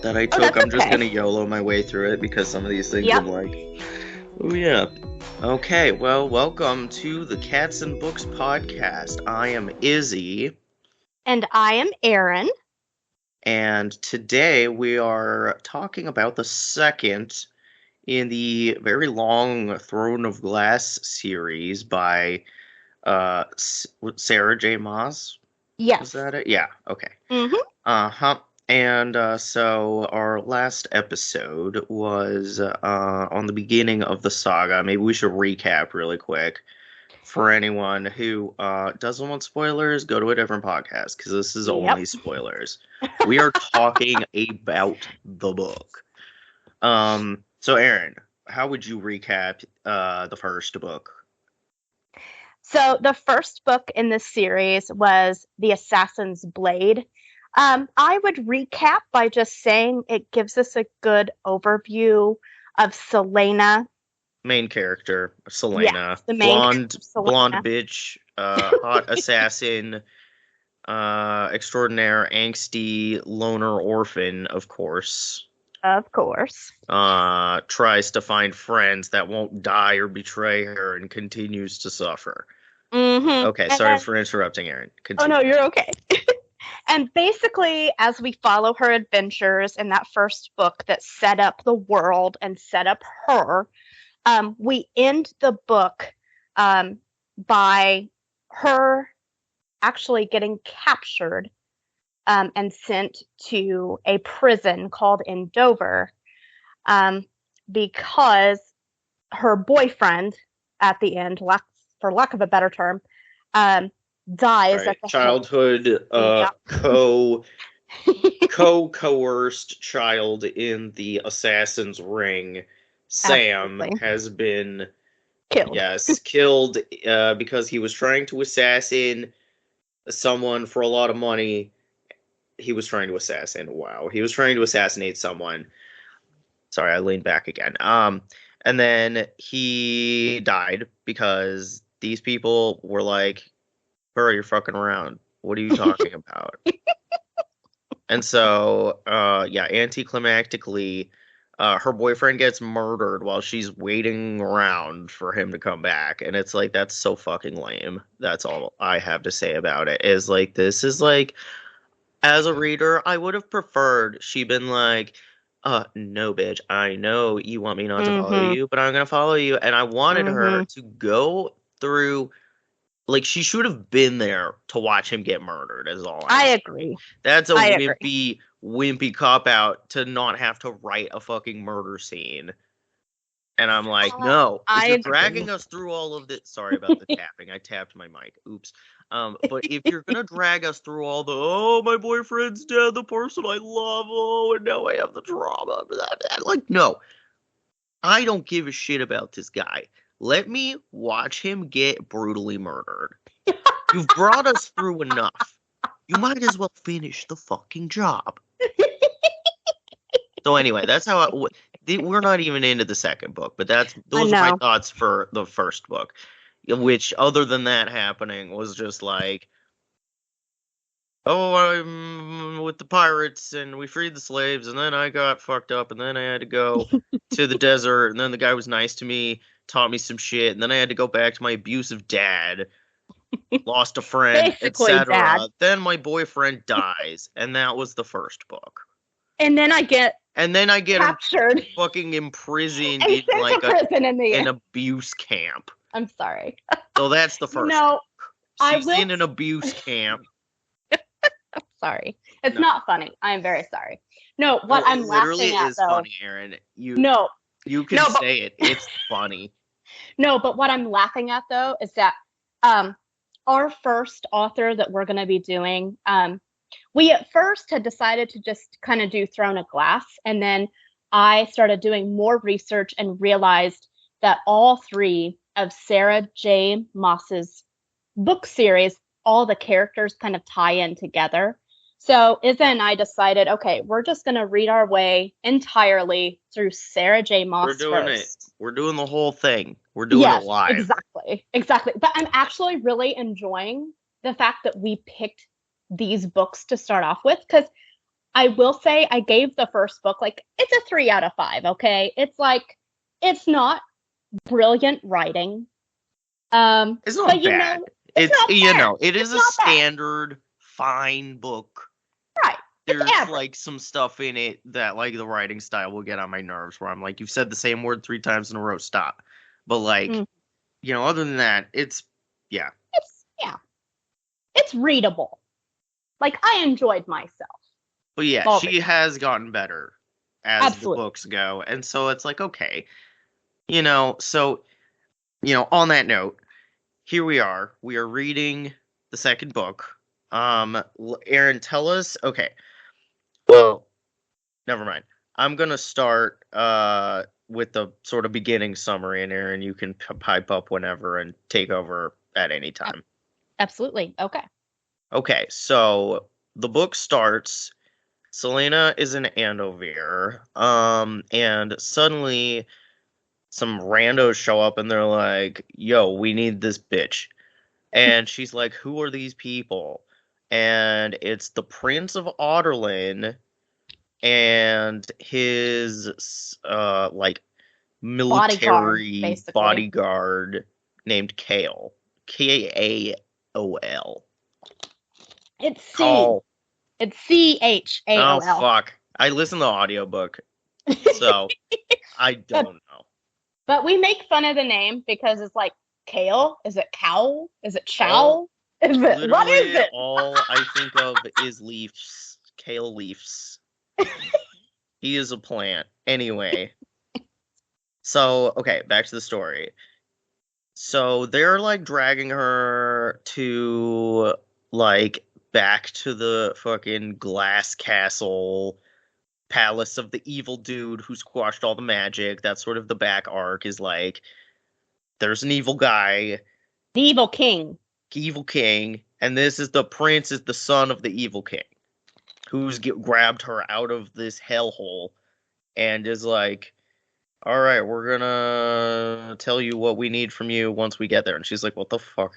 that I Oh, took. that's I'm just okay. gonna YOLO my way through it because some of these things Yep. I'm like, oh yeah. Okay, well, welcome to the Cats and Books podcast. I am Izzy, And I am Erin. and today we are talking about the second in the very long Throne of Glass series by Sarah J. Maas. Was Yes. that it? Yeah, okay. Mm-hmm. Uh-huh. And so our last episode was on the beginning of the saga. Maybe we should recap really quick for anyone who doesn't want spoilers. Go to a different podcast because this is Yep. only spoilers. We are talking about the book. So Aaron, how would you recap the first book? So the first book in this series was The Assassin's Blade. I would recap by just saying it gives us a good overview of Selena. Main character, Selena, Yes, the main blonde Selena. bitch, hot assassin, extraordinaire, angsty loner orphan, of course. Of course. Tries to find friends that won't die or betray her and continues to suffer. Mm-hmm. Okay, sorry for interrupting, Aaron. Oh, Continue. no, you're okay. And basically, as we follow her adventures in that first book that set up the world and set up her, we end the book by her actually getting captured and sent to a prison called in Dover because her boyfriend, at the end, for lack of a better term, dies Right. at the Childhood Yeah. coerced child in the assassin's ring. Sam Absolutely. has been Killed. killed because he was trying to assassin someone for a lot of money. He was trying to assassinate someone. Sorry, I leaned back again. And then he died because these people were like, "Bro, you're fucking around. What are you talking about?" And so, anticlimactically, her boyfriend gets murdered while she's waiting around for him to come back. And it's like, that's so fucking lame. That's all I have to say about it. Is like, this is like, as a reader, I would have preferred she been like, no, bitch, I know you want me not to follow Mm-hmm. you, but I'm gonna follow you. And I wanted her Mm-hmm. to go through, like, she should have been there to watch him get murdered, is all I'm I saying. agree. That's a I agree. wimpy cop out to not have to write a fucking murder scene. And I'm like, no, if I you're agree. dragging us through all of this, sorry about the tapping, I tapped my mic, oops. But if you're gonna drag us through all the, oh, my boyfriend's dead, the person I love, oh, and now I have the drama, blah, blah, like, no, I don't give a shit about this guy. Let me watch him get brutally murdered. You've brought us through enough. You might as well finish the fucking job. So anyway, that's how we're not even into the second book, but those are my thoughts for the first book. Which, other than that happening, was just like, oh, I'm with the pirates, and we freed the slaves, and then I got fucked up, and then I had to go to the desert, and then the guy was nice to me, taught me some shit, and then I had to go back to my abusive dad, lost a friend, etc. Then my boyfriend dies, and that was the first book. And then I get captured, fucking imprisoned in like an abuse camp. I'm sorry. So that's the first. No, she's in an abuse camp. I'm sorry. It's not funny. I'm very sorry. No, what I'm laughing at, is though, funny, Aaron. You can say it. It's funny. No, but what I'm laughing at, though, is that our first author that we're going to be doing, we at first had decided to just kind of do Throne of Glass, and then I started doing more research and realized that all three of Sarah J. Maas's book series, all the characters kind of tie in together. So Izza and I decided, okay, we're just going to read our way entirely through Sarah J. Maas. We're doing it. We're doing the whole thing. We're doing it live. Exactly. But I'm actually really enjoying the fact that we picked these books to start off with, because I will say I gave the first book, like, it's a 3 out of 5, okay? It's like, it's not brilliant writing. It's But not bad. it's not bad. It is It's a not bad. standard fine book. Right. It's There's average. like some stuff in it that like the writing style will get on my nerves where I'm like, you've said the same word 3 times in a row, stop. But like, other than that, yeah. It's readable. Like, I enjoyed myself. But yeah, she has gotten better as the books go. And so it's like, okay. So, on that note, here we are. We are reading the second book. Aaron, tell us. Okay. Well, never mind. I'm gonna start with the sort of beginning summary, and Aaron, you can pipe up whenever and take over at any time. Absolutely. Okay. Okay, so the book starts. Selena is in Andover, and suddenly some randos show up and they're like, yo, we need this bitch. And she's like, who are these people? And it's the Prince of Otterlin and his like military bodyguard named Kale. Kaol. It's C. It's CHAOL. Oh fuck. I listened to the audiobook. So I don't know. But we make fun of the name because it's like kale. Is it cow? Is it chow? What is it? All I think of is leaves. Kale leaves. He is a plant. Anyway. So, okay, back to the story. So they're like dragging her to like back to the fucking glass castle palace of the evil dude who squashed all the magic. That's sort of the back arc, is like there's an evil guy. The evil king. And this is the prince, is the son of the evil king, who's grabbed her out of this hellhole and is like, all right, we're gonna tell you what we need from you once we get there. And she's like, what the fuck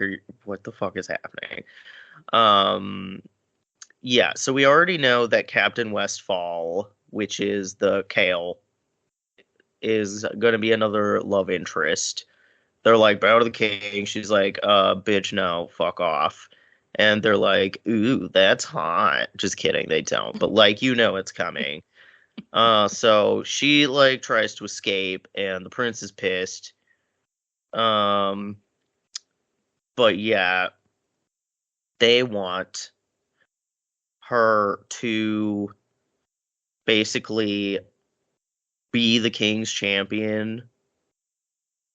is happening? Yeah, so we already know that Captain Westfall, which is the Kale, is gonna be another love interest. They're like, bow to the king. She's like, bitch, no, fuck off. And they're like, ooh, that's hot. Just kidding, they don't. But like, it's coming. So she like tries to escape, and the prince is pissed. But yeah, they want her to basically be the king's champion.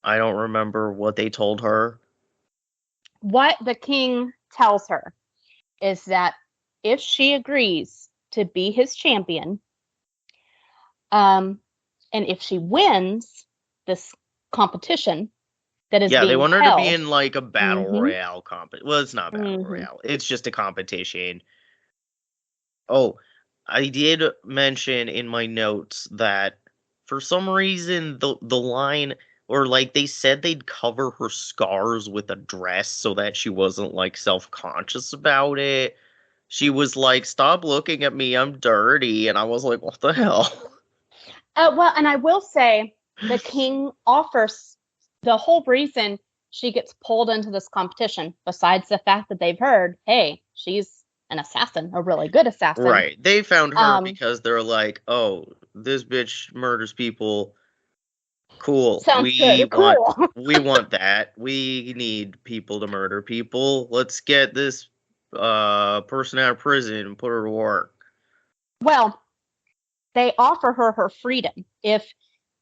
I don't remember what they told her. What the king tells her is that if she agrees to be his champion, and if she wins this competition that is being they want her held, to be in like a battle royale competition. Well, it's not battle royale. It's just a competition. Oh, I did mention in my notes that for some reason the line, or like they said they'd cover her scars with a dress so that she wasn't like self-conscious about it. She was like, stop looking at me, I'm dirty. And I was like, what the hell? Well, and I will say the king offers the whole reason she gets pulled into this competition, besides the fact that they've heard, hey, she's an assassin, a really good assassin. Right. They found her because they're like, oh, this bitch murders people. Cool. Sounds good. Cool. We want that. We need people to murder people. Let's get this person out of prison and put her to work. Well, they offer her freedom. If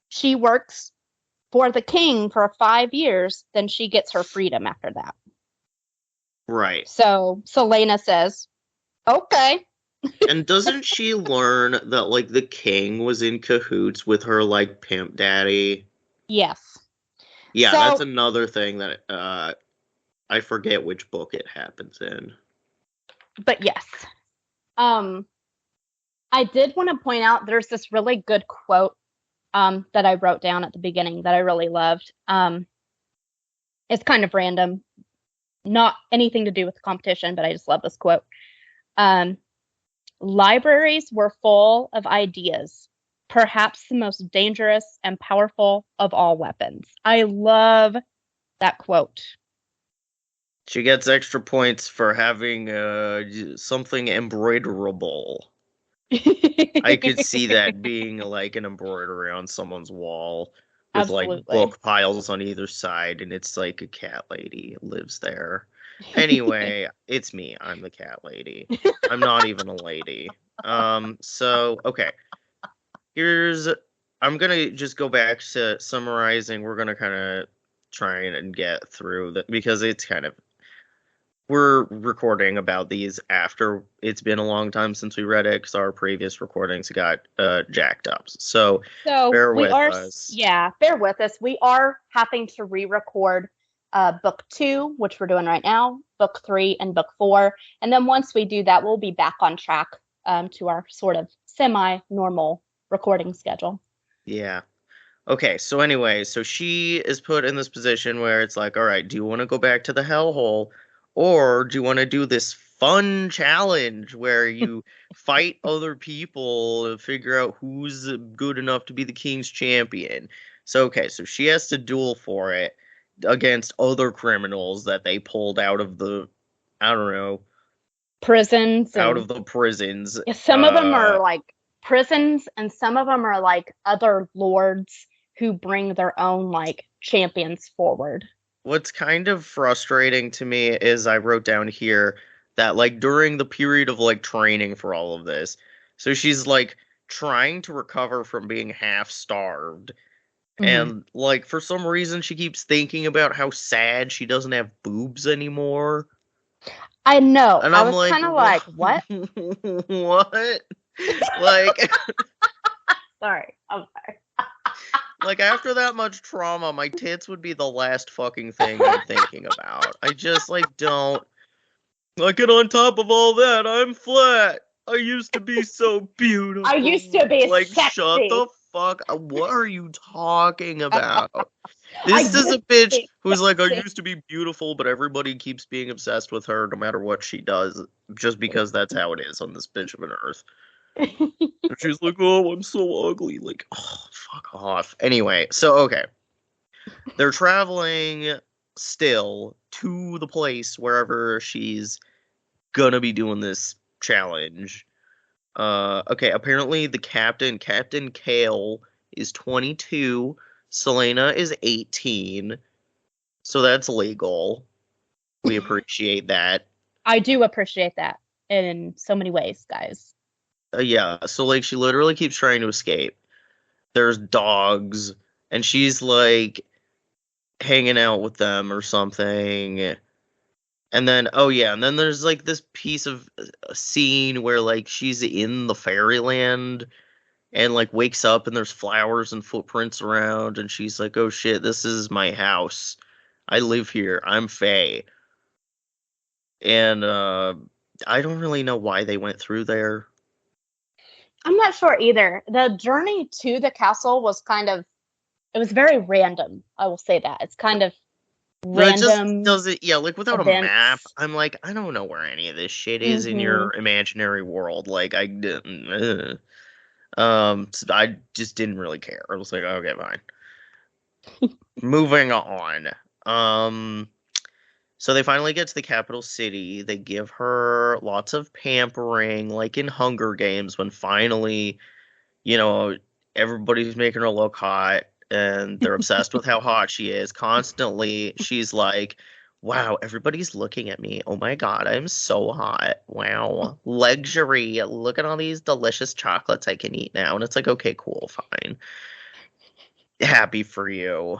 she works for the king for 5 years, then she gets her freedom after that. Right. So Selena says, okay. And doesn't she learn that, like, the king was in cahoots with her, like, pimp daddy? Yes. Yeah, that's another thing that I forget which book it happens in. But yes. I did want to point out there's this really good quote that I wrote down at the beginning that I really loved. It's kind of random. Not anything to do with the competition, but I just love this quote. Libraries were full of ideas, perhaps the most dangerous and powerful of all weapons. I love that quote. She gets extra points for having something embroiderable. I could see that being like an embroidery on someone's wall with like Absolutely. book piles on either side, and it's like a cat lady lives there. Anyway, it's me. I'm the cat lady. I'm not even a lady. So okay. Here's I'm gonna just go back to summarizing. We're gonna kind of try and get through that because it's kind of we're recording about these after it's been a long time since we read it because our previous recordings got jacked up. So So bear we with are, us. yeah, bear with us. We are having to re-record book 2, which we're doing right now, book 3, and book 4. And then once we do that, we'll be back on track to our sort of semi-normal recording schedule. Yeah. Okay, so anyway, so she is put in this position where it's like, all right, do you want to go back to the hellhole, or do you want to do this fun challenge where you fight other people to figure out who's good enough to be the king's champion? So, okay, so she has to duel for it against other criminals that they pulled out of the, I don't know, Prisons out and of the prisons. yeah, some of them are like prisons, and some of them are like other lords who bring their own like champions forward. What's kind of frustrating to me is I wrote down here that like during the period of like training for all of this, so she's like trying to recover from being half starved. Mm-hmm. And like for some reason she keeps thinking about how sad she doesn't have boobs anymore. I know. And I I'm was like, kind of like, what? what? Like Sorry. I'm like after that much trauma, my tits would be the last fucking thing I'm thinking about. I just like don't like it on top of all that, I'm flat. I used to be so I used to beautiful. be Like, shut sexy. the fuck up. What are you talking I about? This is a used to bitch be who's like, I sexy. used to be beautiful, but everybody keeps being obsessed with her no matter what she does, just because that's how it is on this bitch of an earth. And she's like, oh, I'm so ugly. Like, oh, fuck off. Anyway, so, okay. They're traveling still to the place wherever she's gonna be doing this challenge. Okay, apparently the Captain Kale, is 22. Selena is 18. So that's legal. We appreciate that. I do appreciate that in so many ways, guys. Yeah, so like she literally keeps trying to escape. There's dogs, and she's like hanging out with them or something. And then, oh yeah, and then there's like this piece of a scene where like she's in the fairyland and like wakes up and there's flowers and footprints around and she's like, "Oh shit, this is my house. I live here. I'm Faye." And I don't really know why they went through there. I'm not sure either. The journey to the castle was it was very random. I will say that. It's kind of No, it just random does it, yeah, like without a map, events. I'm like, I don't know where any of this shit is in Hmm. your imaginary world. Like I didn't so I just didn't really care. I was like, okay, fine. Moving on. Um So they finally get to the capital city. They give her lots of pampering, like in Hunger Games, when finally, you know, everybody's making her look hot and they're obsessed with how hot she is. Constantly, she's like, wow, everybody's looking at me. Oh my God, I'm so hot. Wow. Luxury. Look at all these delicious chocolates I can eat now. And it's like, okay, cool, fine. Happy for you.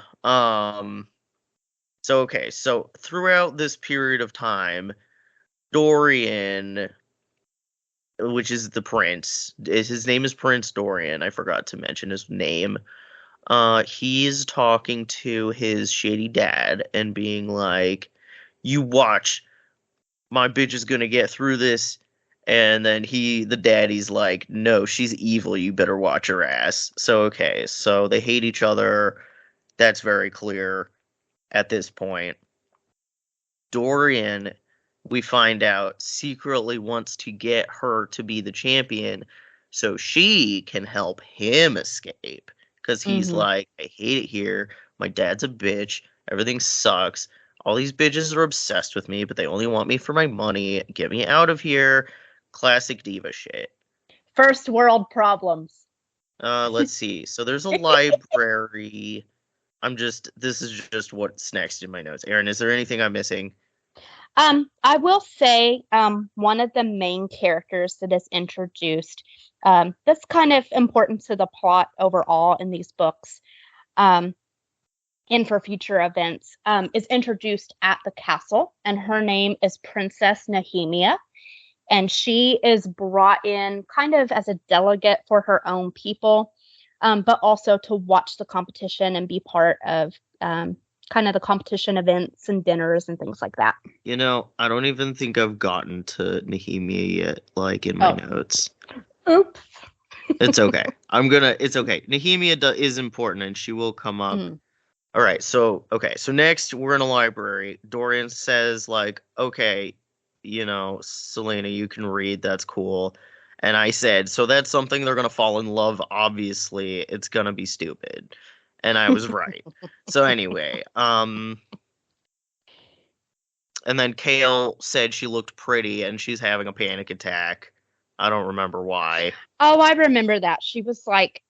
So okay, so throughout this period of time, Dorian, which is the prince, his name is Prince Dorian. I forgot to mention his name. He's talking to his shady dad and being like, "You watch, my bitch is gonna get through this." And then the daddy's like, "No, she's evil. You better watch her ass." So okay, so they hate each other. That's very clear at this point. Dorian we find out, secretly wants to get her to be the champion so she can help him escape. Because he's Mm-hmm. like, I hate it here. My dad's a bitch. Everything sucks. All these bitches are obsessed with me, but they only want me for my money. Get me out of here. Classic diva shit. First world problems. Let's see. So there's a library. This is just what's next in my notes. Aaron, is there anything I'm missing? I will say, one of the main characters that is introduced, that's kind of important to the plot overall in these books, and for future events, is introduced at the castle, and her name is Princess Nehemia, and she is brought in kind of as a delegate for her own people, but also to watch the competition and be part of kind of the competition events and dinners and things like that. I don't even think I've gotten to Nehemia yet, like in my notes. Oops. It's okay. It's okay. Nehemia is important and she will come up. All right. So next we're in a library. Dorian says, like, okay, Selena, you can read. That's cool. And I said, so that's something they're going to fall in love. Obviously, it's going to be stupid. And I was right. So anyway, and then Kale said she looked pretty and she's having a panic attack. I don't remember why. Oh, I remember that. She was like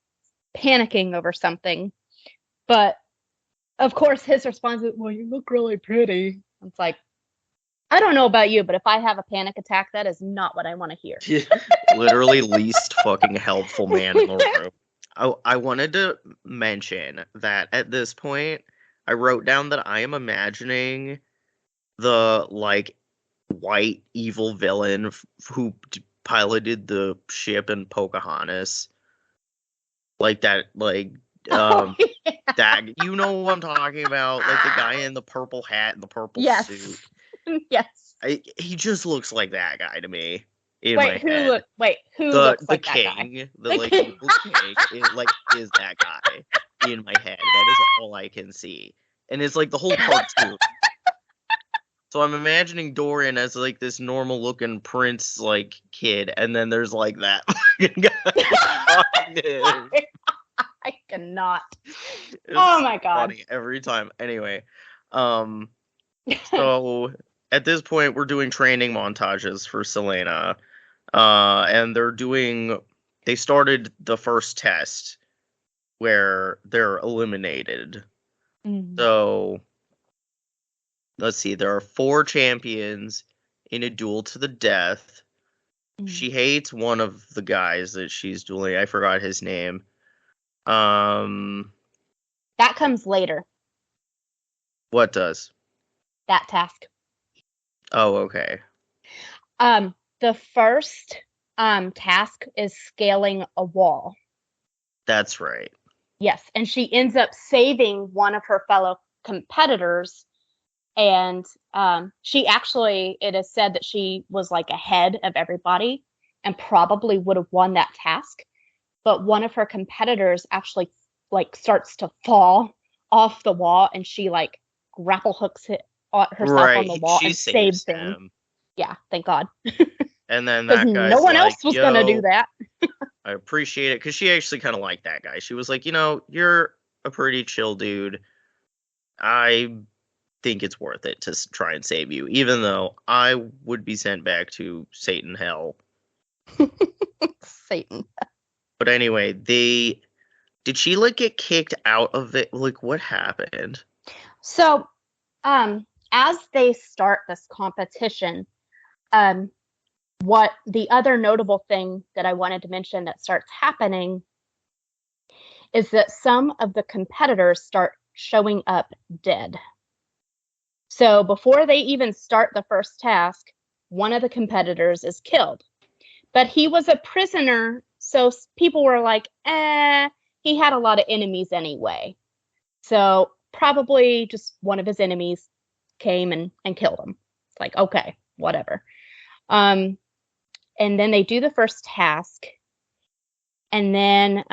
panicking over something. But of course, his response is, well, you look really pretty. It's like, I don't know about you, but if I have a panic attack, that is not what I want to hear. Literally least fucking helpful man in the room. I wanted to mention that at this point, I wrote down that I am imagining the, like, white evil villain who piloted the ship in Pocahontas. Like that, like, that, you know what I'm talking about? Like the guy in the purple hat and the purple suit. Yes. He just looks like that guy to me. Who looks like that guy? The king is that guy in my head. That is all I can see. And it's like the whole cartoon. So I'm imagining Dorian as like this normal looking prince like kid, and then there's like that fucking guy. I cannot. Oh my god. Funny every time. Anyway, so at this point we're doing training montages for Selena. And they started the first test where they're eliminated. Mm-hmm. So let's see, there are 4 champions in a duel to the death. Mm-hmm. She hates one of the guys that she's dueling. I forgot his name. That comes later. What does? That task. Oh, okay. The first task is scaling a wall. That's right. Yes, and she ends up saving one of her fellow competitors, and she actually, it is said that she was like ahead of everybody and probably would have won that task, but one of her competitors actually like starts to fall off the wall, and she like grapple hooks herself on the wall and saves him. Yeah, thank God. And then that guy's no one else was gonna do that. I appreciate it, because she actually kind of liked that guy. She was like, you're a pretty chill dude. I think it's worth it to try and save you, even though I would be sent back to Satan hell. Satan. But anyway, did she like get kicked out of it? Like, what happened? So, as they start this competition, what the other notable thing that I wanted to mention that starts happening is that some of the competitors start showing up dead. So before they even start the first task, one of the competitors is killed. But he was a prisoner, so people were like, he had a lot of enemies anyway. So probably just one of his enemies came and killed him. It's like, okay, whatever. And then they do the first task. And then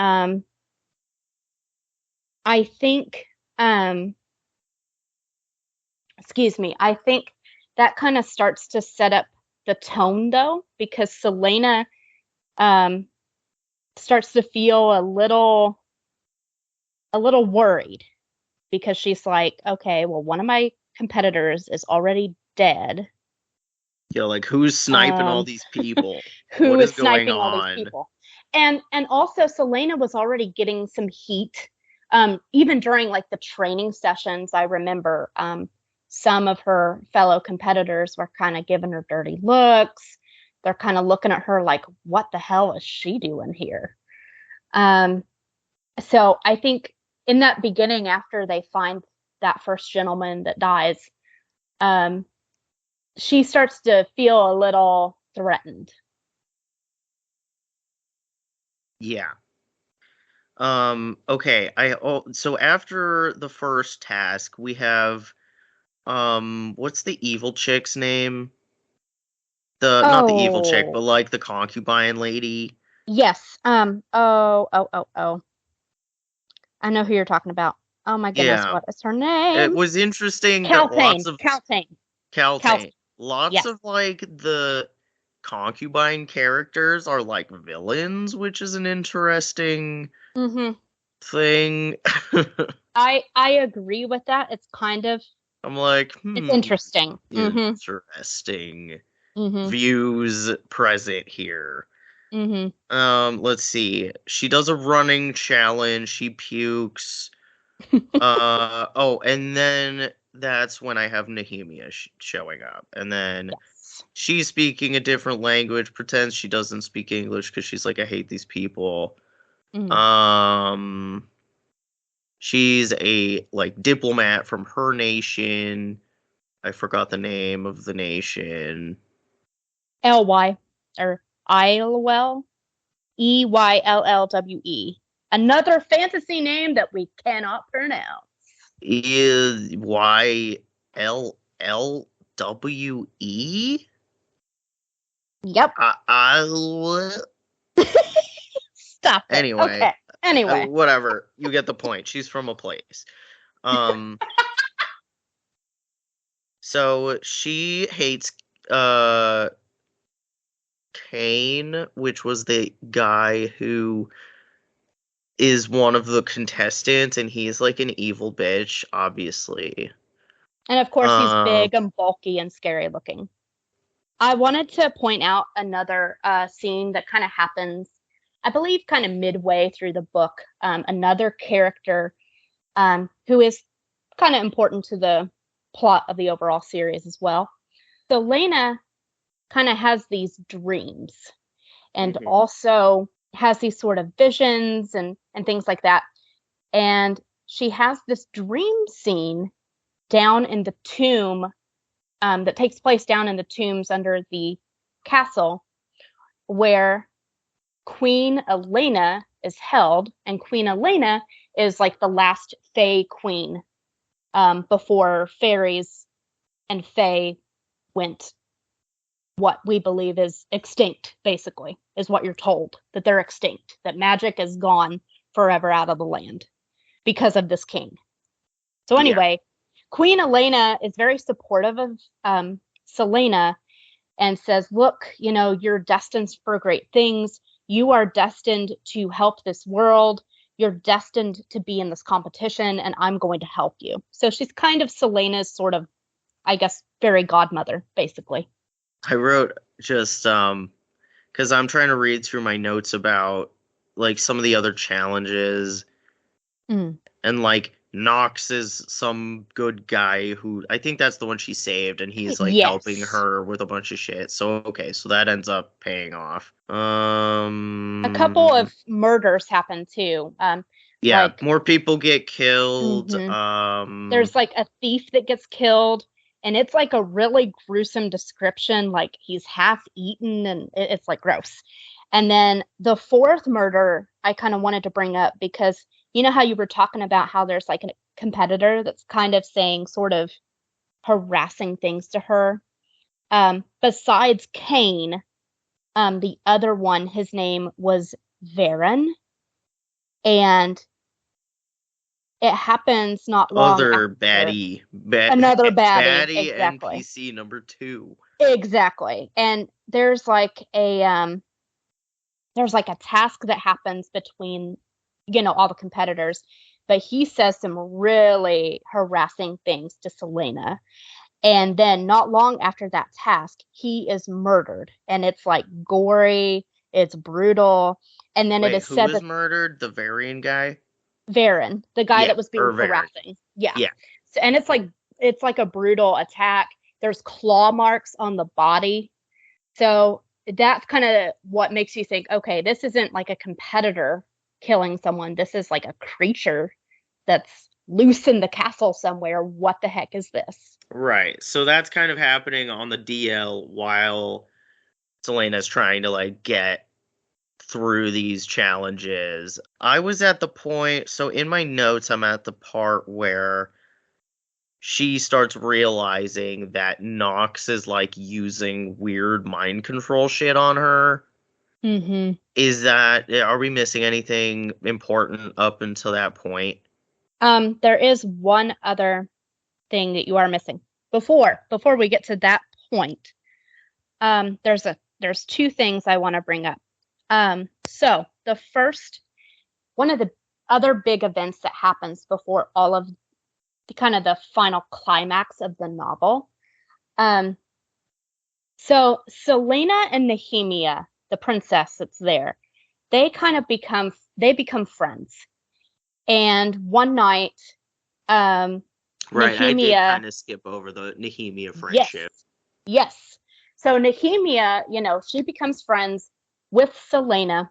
I think that kind of starts to set up the tone, though, because Selena starts to feel a little worried, because she's like, okay, well, one of my competitors is already dead. Yeah, like who's sniping all these people? Who What is is going sniping all these on? people? And also Selena was already getting some heat. Even during like the training sessions, I remember some of her fellow competitors were kind of giving her dirty looks. They're kind of looking at her like, what the hell is she doing here? So I think in that beginning, after they find that first gentleman that dies, she starts to feel a little threatened. Yeah. Okay. So after the first task, we have what's the evil chick's name? Not the evil chick, but Oh, like the concubine lady. yes. Oh. I know who you're talking about. Oh my goodness, Yeah. what is her It name? was interesting that lots Caltane. of Caltane. Caltane, lots Yes. of like the concubine characters are like villains, which is an interesting Mm-hmm. thing. I agree with that. It's kind of I'm like, it's interesting. Mm-hmm. interesting Mm-hmm. views present here. Mm-hmm. Let's see. She does a running challenge, she pukes. Oh, and then that's when I have Nehemia showing up. And then Yes. she's speaking a different language, pretends she doesn't speak English because she's like, I hate these people. Mm. Um, she's a like diplomat from her nation. I forgot the name of the nation. Ly or Ilwell. Eyllwe. Another fantasy name that we cannot pronounce. Is YLLWE? Yep. I Stop it. Anyway, Okay. Anyway. whatever. You get the point. She's from a place. Um, so she hates Kane, which was the guy who is one of the contestants, and he's like an evil bitch, obviously. And of course, he's Um, big and bulky and scary looking. I wanted to point out another scene that kind of happens, I believe, kind of midway through the book. Another character who is kind of important to the plot of the overall series as well. So Lena kind of has these dreams and mhm. also has these sort of visions and things like that. And she has this dream scene down in the tomb that takes place down in the tombs under the castle, where Queen Elena is held, and Queen Elena is like the last Fae queen before fairies and Fae went what we believe is extinct, basically, is what you're told, that they're extinct, that magic is gone forever out of the land because of this king. So Yeah. anyway, Queen Elena is very supportive of Selena and says, look, you're destined for great things. You are destined to help this world. You're destined to be in this competition, and I'm going to help you. So she's kind of Selena's sort of, I guess, fairy godmother, basically. I wrote just because I'm trying to read through my notes about like some of the other challenges, Mm. and like Knox is some good guy who I think that's the one she saved, and he's like helping Yes. her with a bunch of shit. So okay, so that ends up paying off. A couple of murders happen too. Yeah, Like, more people get killed. mhm. There's like a thief that gets killed, and it's like a really gruesome description. Like he's half eaten, and it's like gross. And then the fourth murder I kind of wanted to bring up, because you know how you were talking about how there's like a competitor that's kind of saying sort of harassing things to her. Besides Kane, the other one, his name was Varen, and it happens not long Other after. baddie. Another baddie, Baddie exactly. NPC number 2. Exactly. And there's like a task that happens between, all the competitors, but he says some really harassing things to Selena. And then not long after that task, he is murdered. And it's like gory, it's brutal. And then it Wait, is who said is that murdered? The Varian guy? Varen, the guy Yeah, that was being or Varian. harassing. Yeah. Yeah. So, and it's like a brutal attack. There's claw marks on the body. So that's kind of what makes you think, okay, this isn't like a competitor killing someone. This is like a creature that's loose in the castle somewhere. What the heck is this? Right. So that's kind of happening on the DL while Selena's trying to like get through these challenges. I was at the point, so in my notes, I'm at the part where she starts realizing that Nox is like using weird mind control shit on her. Mm-hmm. Are we missing anything important up until that point? There is one other thing that you are missing. Before we get to that point, there's two things I want to bring up. So the first, one of the other big events that happens before all of the final climax of the novel. Um, so Selena and Nehemia, the princess that's there, they become friends. And one night, um, Right, I did Nehemia, kind of skip over the Nehemia yes, friendship. yes. So Nehemia, she becomes friends with Selena,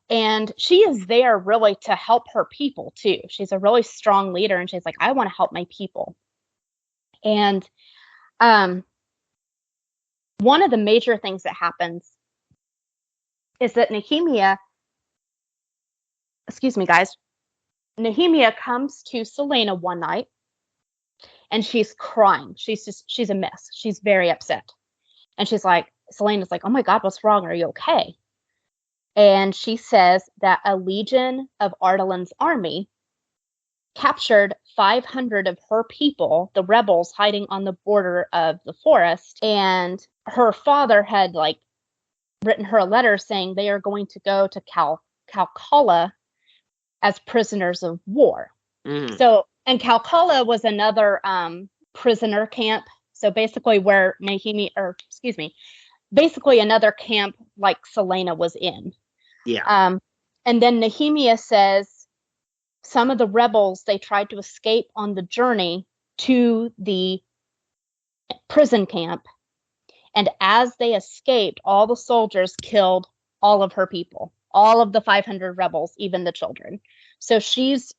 and she is there really to help her people too. She's a really strong leader, and she's like, I want to help my people. And um, one of the major things that happens is that excuse me, guys, Nehemia comes to Selena one night and she's crying. She's a mess. She's very upset. And Selena's like, oh my God, what's wrong? Are you okay? And she says that a legion of Ardalan's army captured 500 of her people, the rebels hiding on the border of the forest. And her father had written her a letter saying they are going to go to Calcala as prisoners of war. Mm. So, and Calcala was another prisoner camp. So basically, where basically another camp like Selena was in. Yeah. And then Nehemia says some of the rebels, they tried to escape on the journey to the prison camp. And as they escaped, all the soldiers killed all of her people, all of the 500 rebels, even the children. So she's,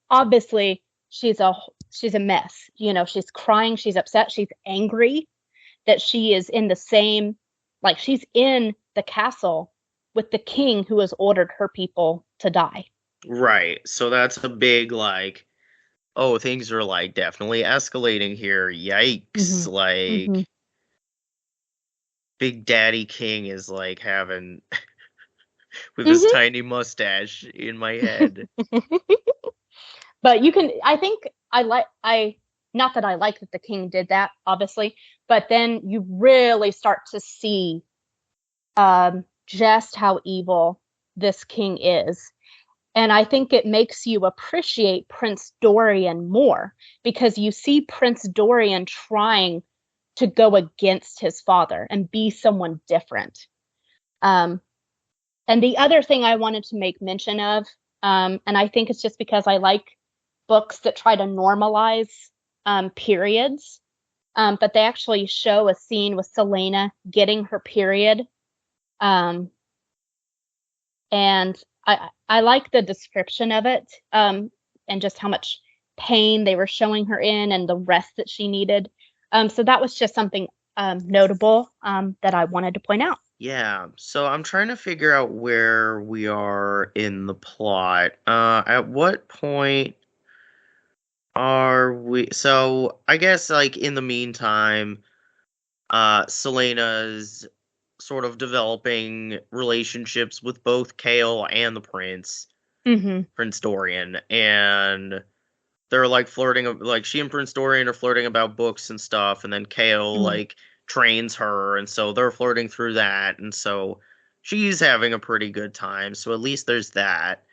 obviously she's a mess. She's crying, she's upset, she's angry that she is in the same, like she's in the castle with the king who has ordered her people to die. Right. So that's a big like, oh, things are like definitely escalating here. Yikes. Mm-hmm. Mm-hmm. Like Big Daddy King is like having with his Mm-hmm. tiny mustache in my head. But I think not that I like that the king did that, obviously, but then you really start to see just how evil this king is. And I think it makes you appreciate Prince Dorian more because you see Prince Dorian trying to go against his father and be someone different. Um, and the other thing I wanted to make mention of, and I think it's just because I like books that try to normalize periods, but they actually show a scene with Selena getting her period. Um, and I like the description of it, and just how much pain they were showing her in and the rest that she needed. So that was just something notable that I wanted to point out. Yeah, so I'm trying to figure out where we are in the plot. At what point are we? So I guess like in the meantime, Selena's sort of developing relationships with both Kale and the prince. Prince Dorian, and they're like flirting, like she and Prince Dorian are flirting about books and stuff, and then Kale like trains her, and so they're flirting through that, and so she's having a pretty good time. So at least there's that.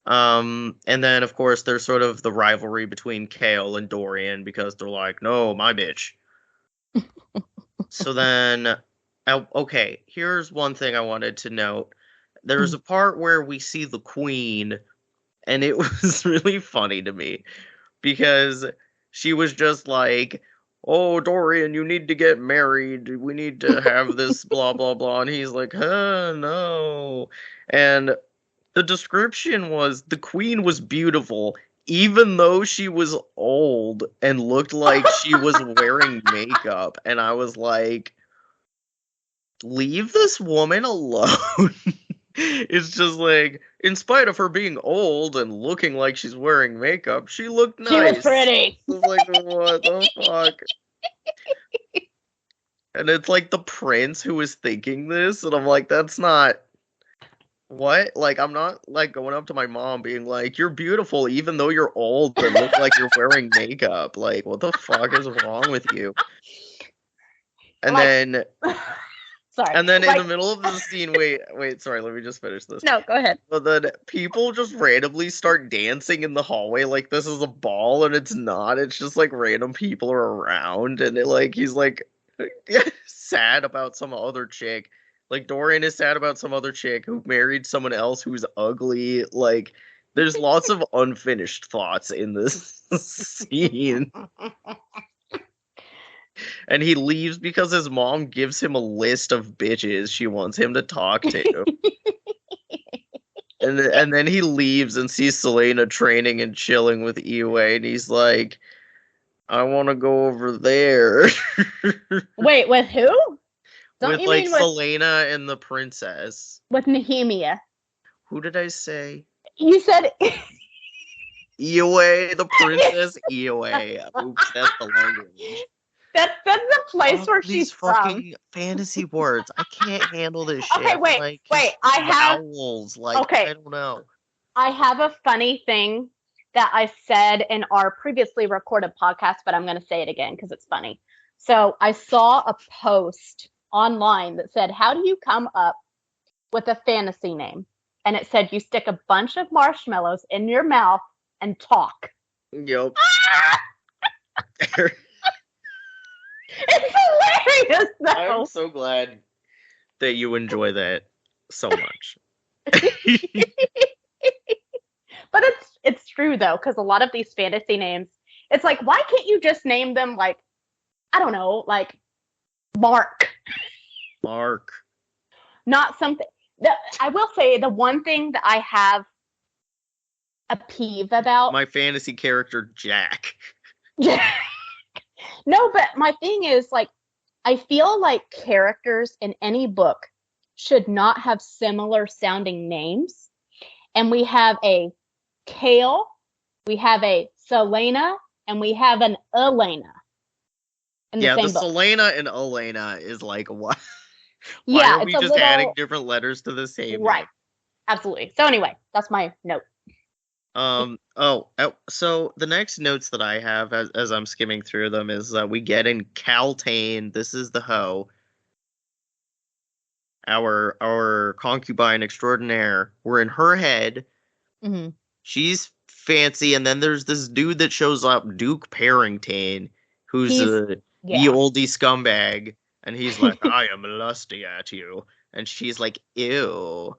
And then of course there's sort of the rivalry between Kale and Dorian because they're like, no, my bitch. So then, okay, here's one thing I wanted to note. There's a part where we see the queen, and it was really funny to me because she was just like, oh, Dorian, you need to get married. We need to have this blah, blah, blah. And he's like, no. And the description was the queen was beautiful, even though she was old and looked like she was wearing makeup. And I was like, leave this woman alone. It's just like, in spite of her being old and looking like she's wearing makeup, she looked nice. She was pretty. I was like, what the fuck? And it's like the prince who was thinking this, and I'm like, that's not... What? Like, I'm not, like, going up to my mom being like, you're beautiful even though you're old and look like you're wearing makeup. Like, what the fuck is wrong with you? And like, then... Sorry. And then in the middle of the scene, wait, sorry, let me just finish this. No, go ahead. But then people just randomly start dancing in the hallway like this is a ball, and it's not. It's just like random people are around, and he's like sad about some other chick. Like Dorian is sad about some other chick who married someone else who's ugly. Like there's lots of unfinished thoughts in this scene. And he leaves because his mom gives him a list of bitches she wants him to talk to. and then he leaves and sees Selena training and chilling with Iwe, and he's like, I want to go over there. Wait, with who? With like Selena and the princess. With Nehemia. Who did I say? You said... Iwe, the princess Iwe. Oops, that's the language. That's the place where she's from. These fucking fantasy words. I can't handle this shit. Okay, wait. I have vowels. Like, I don't know. I have a funny thing that I said in our previously recorded podcast, but I'm going to say it again because it's funny. So I saw a post online that said, how do you come up with a fantasy name? And it said you stick a bunch of marshmallows in your mouth and talk. Yep. It's hilarious, though. I'm so glad that you enjoy that so much. But it's true, though, because a lot of these fantasy names, it's like, why can't you just name them, like, I don't know, like, Mark? Not something... I will say, the one thing that I have a peeve about... My fantasy character, Jack. No, but my thing is, like, I feel like characters in any book should not have similar sounding names. And we have a Kale, we have a Selena, and we have an Elena. Yeah, the Selena and Elena is like, what? Why are we just adding different letters to the same name? Right. Absolutely. So anyway, that's my note. So the next notes that I have as I'm skimming through them is we get in Caltaine. This is the hoe. Our concubine extraordinaire. We're in her head. Mm-hmm. She's fancy, and then there's this dude that shows up, Duke Parrington, who's ye oldie scumbag, and he's like, I am lusty at you, and she's like, ew,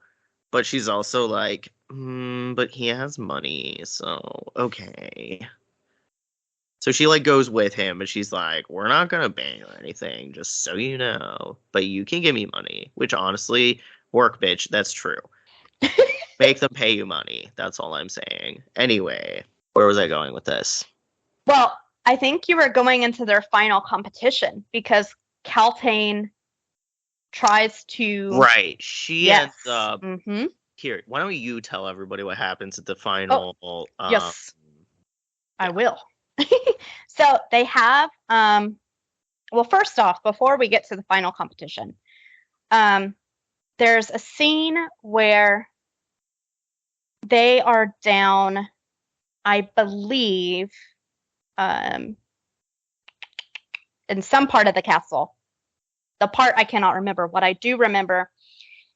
but she's also like, but he has money, so okay. So she like goes with him, and she's like, we're not gonna bang or anything, just so you know, but you can give me money, which honestly, work, bitch, that's true. Make them pay you money. That's all I'm saying. Anyway, where was I going with this? Well, I think you were going into their final competition because Caltaine tries to... Right. She ends up... Mm-hmm. Here, why don't you tell everybody what happens at the final... yes, I will. So they have... well, first off, before we get to the final competition, there's a scene where They are down, I believe, um, in some part of the castle. The part I cannot remember. What I do remember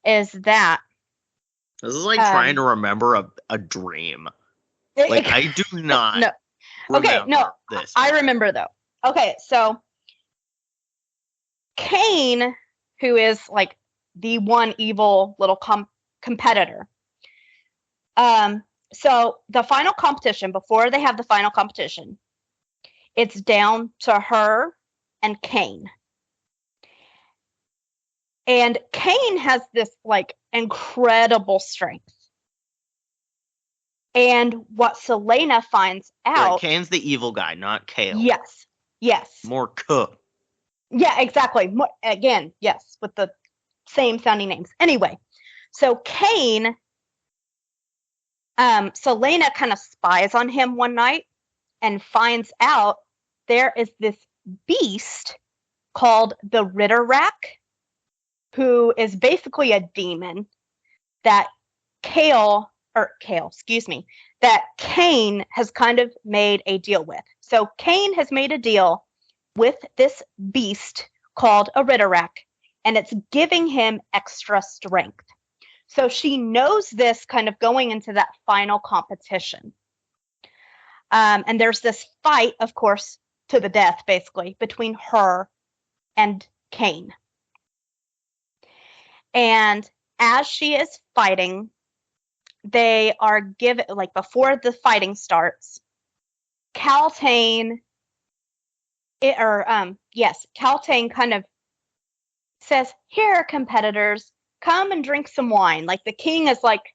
is that This is like trying to remember a dream. Like, I do not no. Okay, no, remember this. I remember though. Okay, so Cain, who is like the one evil little competitor. So the final competition, before they have the final competition, it's down to her and Cain. And Cain has this like incredible strength. And what Selena finds out. Right, Cain's the evil guy, not Kale. Yes. More cook. Yeah, exactly. Again, yes, with the same sounding names. Anyway, so Cain, Selena kind of spies on him one night and finds out there is this beast called the Ritterrack, who is basically a demon that that Cain has kind of made a deal with. So Cain has made a deal with this beast called a Ritterrack, and it's giving him extra strength. So she knows this kind of going into that final competition. And there's this fight, of course, to the death, basically, between her and Cain. And as she is fighting, they are given, like before the fighting starts, Kaltain kind of says, "Here, competitors, come and drink some wine." Like the king is like,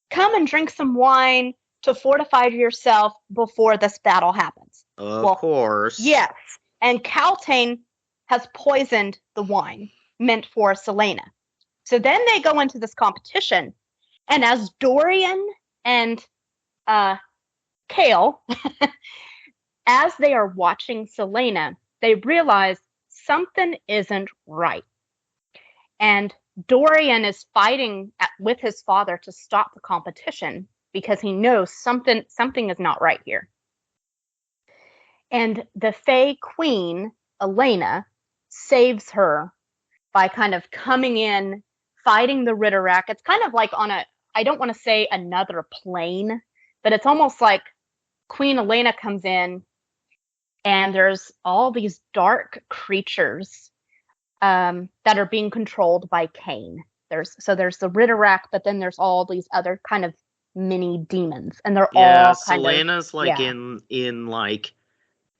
"Come and drink some wine to fortify yourself before this battle happens." Of course. Yes. And Kaltain has poisoned the wine meant for Selena. So then they go into this competition, and as Dorian and Kale, as they are watching Selena, they realize something isn't right. And Dorian is fighting with his father to stop the competition because he knows something is not right here. And the Fae Queen, Elena, saves her by kind of coming in, fighting the Ritterrack. It's kind of like on I don't want to say another plane, but it's almost like Queen Elena comes in and there's all these dark creatures that are being controlled by Cain. There's the Ritterrack, but then there's all these other kind of mini demons, and they're all kind Selena's of, like in like,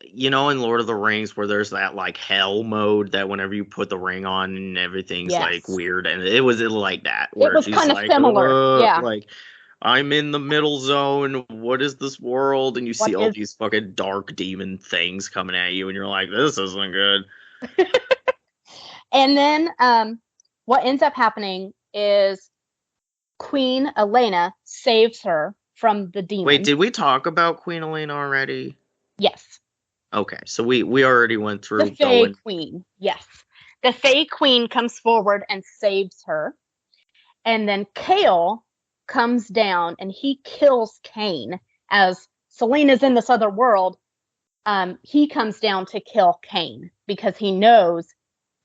you know, in Lord of the Rings where there's that like hell mode that whenever you put the ring on and everything's like weird, and it was like that where it was she's kind of like, similar, like, I'm in the middle zone. What is this world? And you see all these fucking dark demon things coming at you, and you're like, this isn't good. And then what ends up happening is Queen Elena saves her from the demon. Wait, did we talk about Queen Elena already? Yes. Okay, so we already went through the Fae Queen. Yes. The Fae Queen comes forward and saves her. And then Kale comes down and he kills Cain. As Selena's in this other world, he comes down to kill Cain because he knows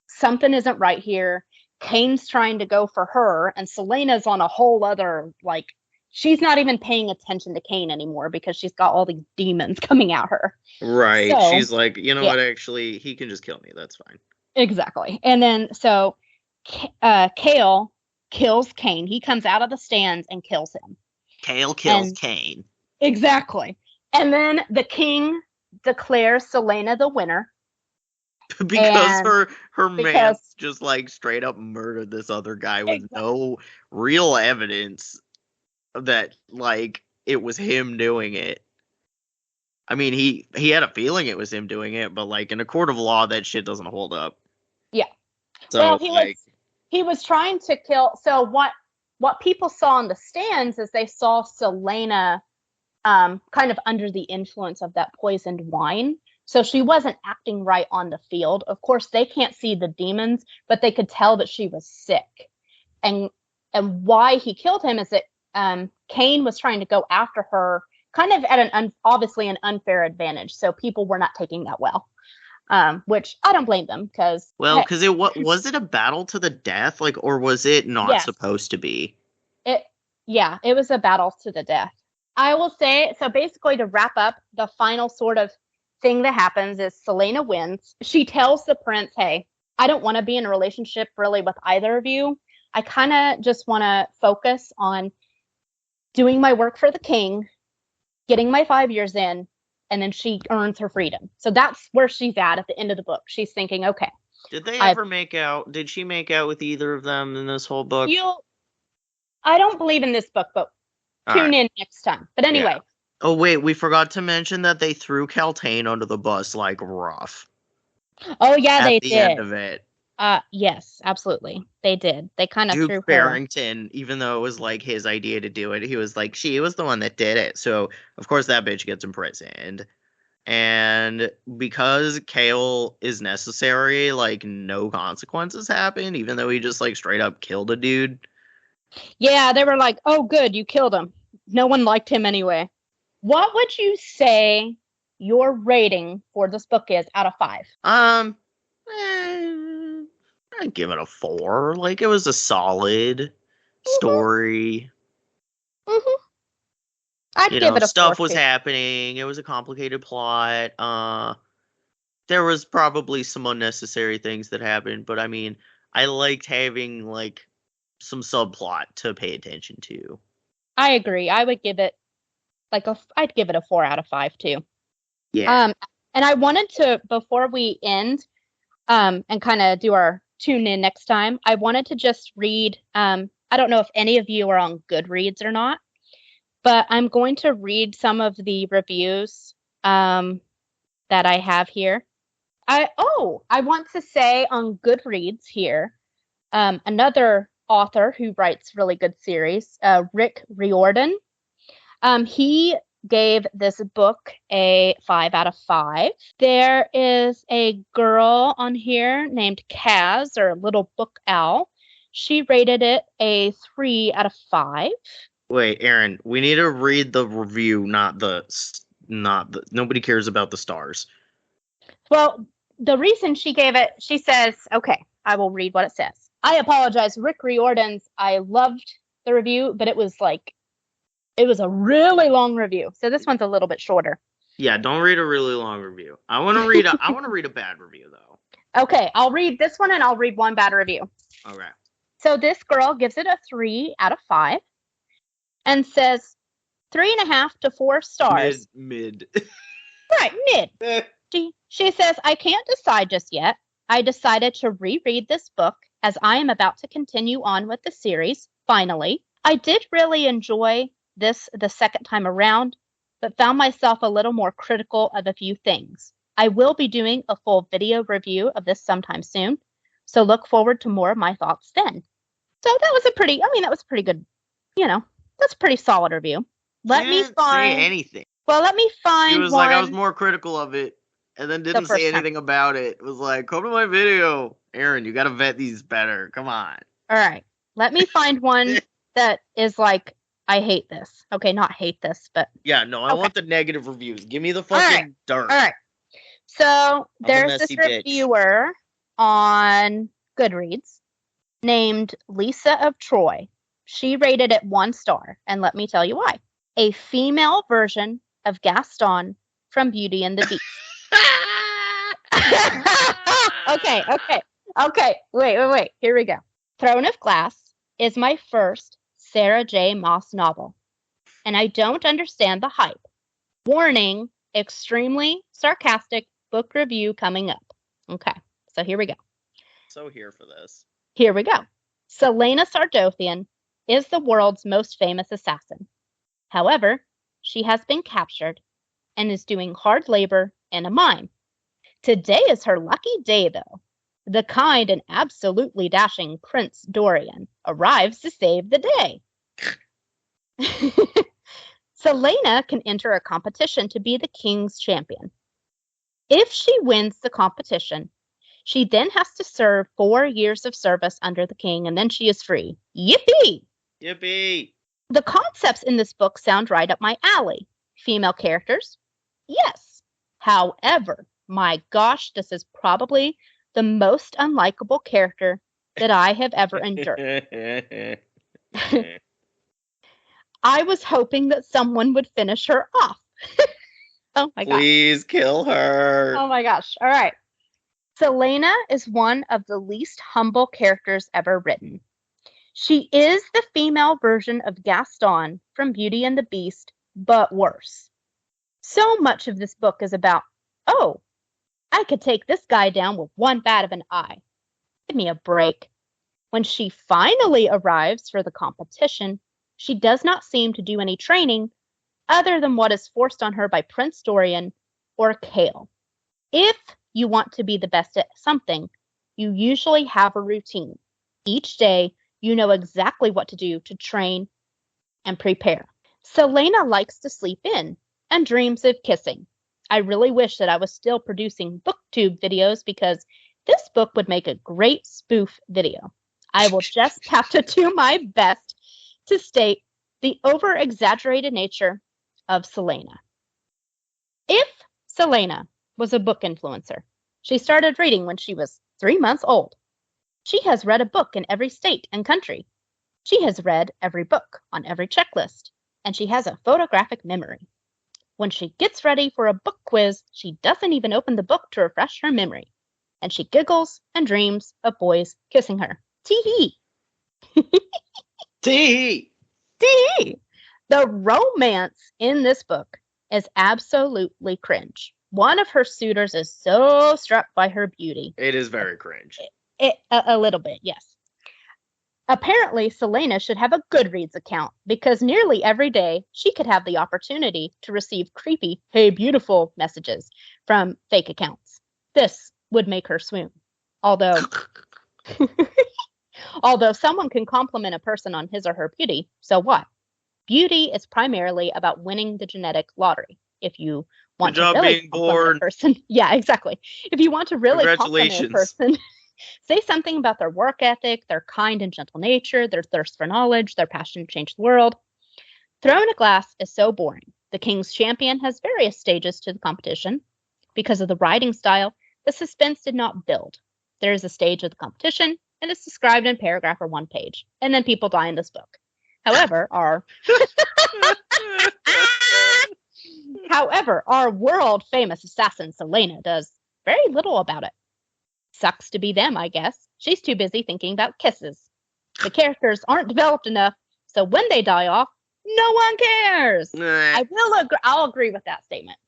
something isn't right here. Cain's trying to go for her, and Selena's on a whole other, like, she's not even paying attention to Cain anymore because she's got all these demons coming at her. Right. So, she's like, you know what, actually, he can just kill me. That's fine. Exactly. And then, so, Kale kills Cain. He comes out of the stands and kills him. Kale kills Cain. Exactly. And then the king declares Selena the winner. Because her man just like straight up murdered this other guy with no real evidence that like it was him doing it. I mean, he had a feeling it was him doing it, but like in a court of law, that shit doesn't hold up. Yeah. So well, he was trying to kill. So what people saw in the stands is they saw Selena kind of under the influence of that poisoned wine. So she wasn't acting right on the field. Of course, they can't see the demons, but they could tell that she was sick. And why he killed him is that Cain was trying to go after her kind of at obviously an unfair advantage. So people were not taking that well, which I don't blame them because. Well, because was it a battle to the death, like, or was it not supposed to be? It was a battle to the death. I will say, so basically to wrap up, the final sort of thing that happens is Celaena wins. She tells the prince, hey, I don't want to be in a relationship really with either of you. I kind of just want to focus on doing my work for the king, getting my 5 years in, and then she earns her freedom. So that's where she's at the end of the book. She's thinking, okay. Did they ever make out? Did she make out with either of them in this whole book? I don't believe in this book, but tune in next time. But anyway. Yeah. Oh, wait, we forgot to mention that they threw Caltaine under the bus like rough. Oh, yeah, they did. At the end of it. Yes, absolutely. They did. They kind of threw her. Barrington, even though it was like his idea to do it, he was like, she was the one that did it. So, of course, that bitch gets imprisoned. And because Kale is necessary, like, no consequences happen, even though he just, like, straight up killed a dude. Yeah, they were like, oh, good, you killed him. No one liked him anyway. What would you say your rating for this book is out of 5? I'd give it a 4. Like, it was a solid story. Mm-hmm. I'd give it a 4. Stuff was happening. It was a complicated plot. There was probably some unnecessary things that happened, but I mean, I liked having, like, some subplot to pay attention to. I agree. I would give it I'd give it a 4 out of 5 too. Yeah. And I wanted to, before we end, and kind of do our tune in next time, I wanted to just read, I don't know if any of you are on Goodreads or not, but I'm going to read some of the reviews, that I have here. I want to say on Goodreads here, another author who writes really good series, Rick Riordan. He gave this book a 5 out of 5. There is a girl on here named Kaz, or Little Book Owl. She rated it a 3 out of 5. Wait, Aaron, we need to read the review, not the nobody cares about the stars. Well, the reason she gave it, she says, okay, I will read what it says. I apologize, Rick Riordan's, I loved the review, but it was a really long review. So this one's a little bit shorter. Yeah, don't read a really long review. I want to read a bad review though. Okay, I'll read this one and I'll read one bad review. Okay. So this girl gives it a 3 out of 5 and says 3.5 to 4 stars. Mid. Right, mid. She says, I can't decide just yet. I decided to reread this book as I am about to continue on with the series, finally. I did really enjoy this the second time around, but found myself a little more critical of a few things. I will be doing a full video review of this sometime soon, so look forward to more of my thoughts then. So that was a pretty good, that's a pretty solid review. Let me find say anything. Well, let me find She was one. like, I was more critical of it, and then didn't say anything about it. It was like, come to my video. Aaron, you gotta vet these better. Come on. All right. Let me find one that is like, I hate this. Okay, not hate this, but... Yeah, no, I want the negative reviews. Give me the fucking dirt. All right. So, there's this reviewer on Goodreads named Lisa of Troy. She rated it 1 star, and let me tell you why. A female version of Gaston from Beauty and the Beast. Okay. Wait. Here we go. Throne of Glass is my first Sarah J. Maas novel, and I don't understand the hype. Warning, extremely sarcastic book review coming up. Okay, so here we go. So here for this. Here we go. Celaena Sardothien is the world's most famous assassin. However, she has been captured and is doing hard labor in a mine. Today is her lucky day, though. The kind and absolutely dashing Prince Dorian arrives to save the day. Celaena can enter a competition to be the king's champion. If she wins the competition, she then has to serve 4 years of service under the king, and then she is free. Yippee! Yippee! The concepts in this book sound right up my alley. Female characters? Yes. However, my gosh, this is probably the most unlikable character that I have ever endured. I was hoping that someone would finish her off. Oh my gosh. Please kill her. Oh my gosh. All right. Selena is one of the least humble characters ever written. She is the female version of Gaston from Beauty and the Beast, but worse. So much of this book is about, oh, I could take this guy down with one bat of an eye. Give me a break. When she finally arrives for the competition, she does not seem to do any training other than what is forced on her by Prince Dorian or Kale. If you want to be the best at something, you usually have a routine. Each day, you know exactly what to do to train and prepare. Selena likes to sleep in and dreams of kissing. I really wish that I was still producing booktube videos because this book would make a great spoof video. I will just have to do my best to state the over-exaggerated nature of Selena. If Selena was a book influencer, she started reading when she was 3 months old. She has read a book in every state and country. She has read every book on every checklist, and she has a photographic memory. When she gets ready for a book quiz, she doesn't even open the book to refresh her memory, and she giggles and dreams of boys kissing her. Tee-hee! Tee-hee! Tee-hee! The romance in this book is absolutely cringe. One of her suitors is so struck by her beauty. It is very cringe. A little bit, yes. Apparently, Selena should have a Goodreads account because nearly every day she could have the opportunity to receive creepy, hey beautiful messages from fake accounts. This would make her swoon. Although someone can compliment a person on his or her beauty, so what? Beauty is primarily about winning the genetic lottery. If you want to really compliment a person, yeah, exactly. If you want to really compliment a person, say something about their work ethic, their kind and gentle nature, their thirst for knowledge, their passion to change the world. Throwing a glass is so boring. The King's Champion has various stages to the competition. Because of the writing style, the suspense did not build. There is a stage of the competition, and it's described in a paragraph or one page. And then people die in this book. However, our world-famous assassin Selena does very little about it. Sucks to be them, I guess. She's too busy thinking about kisses. The characters aren't developed enough, so when they die off, no one cares. I'll agree with that statement.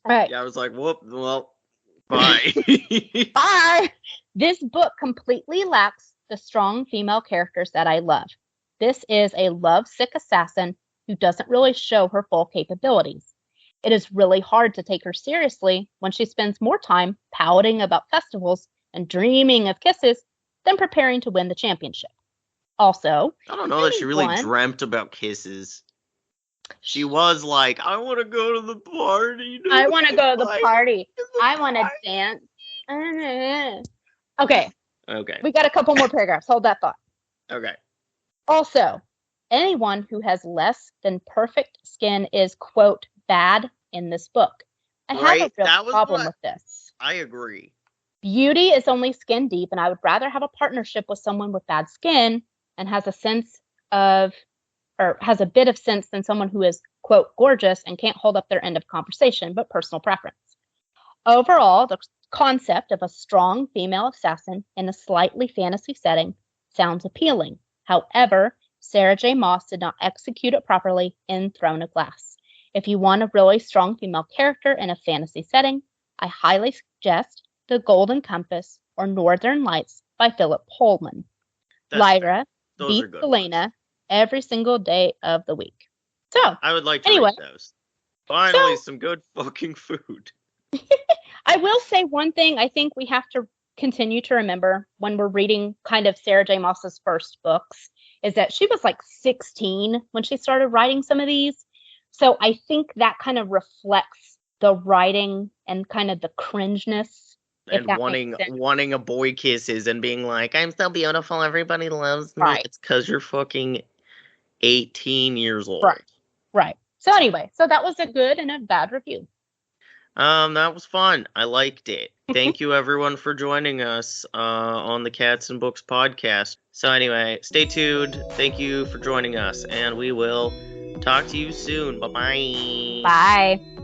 All right. Yeah, I was like, whoop, well, bye. Bye. This book completely lacks the strong female characters that I love. This is a lovesick assassin who doesn't really show her full capabilities. It is really hard to take her seriously when she spends more time pouting about festivals and dreaming of kisses than preparing to win the championship. Also, I don't know that she really dreamt about kisses. She was like, I want to go to the party. I want to go to the party. I want to dance. Okay. We got a couple more paragraphs. Hold that thought. Okay. Also, anyone who has less than perfect skin is, quote, bad in this book. I have a real problem with this. I agree. Beauty is only skin deep, and I would rather have a partnership with someone with bad skin and has a bit of sense than someone who is, quote, gorgeous and can't hold up their end of conversation, but personal preference. Overall, the concept of a strong female assassin in a slightly fantasy setting sounds appealing. However, Sarah J. Maas did not execute it properly in Throne of Glass. If you want a really strong female character in a fantasy setting, I highly suggest The Golden Compass or Northern Lights by Philip Pullman. Lyra beats Selena every single day of the week. So, I would like to read those. Finally, some good fucking food. I will say one thing I think we have to continue to remember when we're reading kind of Sarah J. Maas's first books is that she was like 16 when she started writing some of these. So I think that kind of reflects the writing and kind of the cringeness. And wanting a boy kisses and being like, I'm so beautiful, everybody loves me. Right. It's because you're fucking 18 years old. Right. So anyway, so that was a good and a bad review. That was fun. I liked it. Thank you everyone for joining us on the Cats and Books podcast. So anyway, stay tuned. Thank you for joining us, and we will talk to you soon. Bye-bye. Bye.